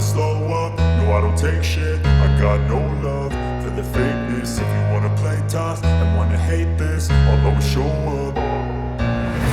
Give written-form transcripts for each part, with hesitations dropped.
slow up, no I don't take shit. I got no love for the fakeness. If you wanna play tough and wanna hate this, I'll always show up.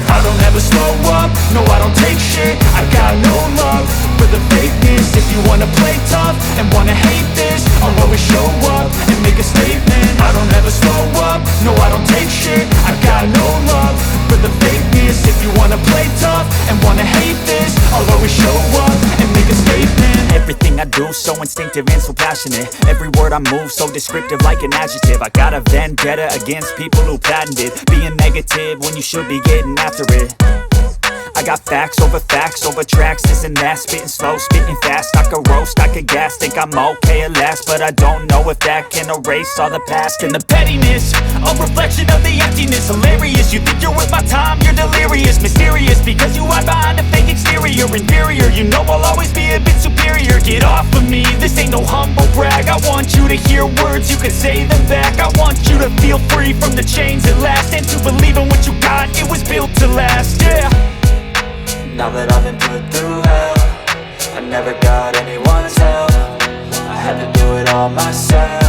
I don't ever slow up, no I don't take shit. I got no love for the fakeness. If you wanna play tough and wanna hate this, I'll always show up and make a statement. I don't ever slow up, no I don't take shit. I got no love for the fakeness. If you wanna play tough and wanna hate this, I'll always show up and make a statement. Everything I do so instinctive and so passionate. Every word I move so descriptive like an adjective. I got a vendetta against people who patented being negative when you should be getting after it. I got facts over tracks, this and that. Spitting slow, spitting fast, I could roast, I could gas. Think I'm okay at last, but I don't know if that can erase all the past. And the pettiness, a reflection of the emptiness. Hilarious, you think you're worth my time, you're delirious. Mysterious, because you hide behind a fake exterior. Inferior, you know I'll always be a bit superior. Get off of me, this ain't no humble brag. I want you to hear words, you can say them back. I want you to feel free from the chains at last, and to believe in what you got, it was built to last, yeah. Now that I've been put through hell, I never got anyone's help. I had to do it all myself.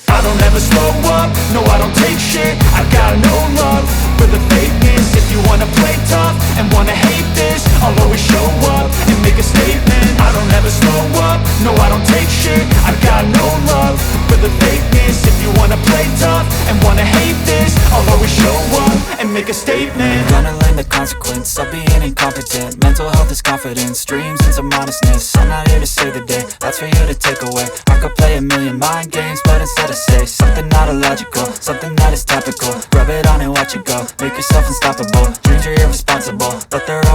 I don't ever slow up, no I don't take shit. I got no love for the fakeness. If you wanna play tough and wanna hate this, I'll always show up and make a statement. I don't ever slow up, no I don't take shit. I got no love for the fakeness. If you wanna play tough and wanna hate this, I'll always show up and make a statement. Gonna learn the consequence of being incompetent. Mental health is confidence, dreams and some modestness. I'm not here to save the day, that's for you to take away. I could play a million mind games, but instead I say something not illogical, something that is topical. Rub it on and watch it go, make yourself unstoppable. Dreams are irresponsible, but they're always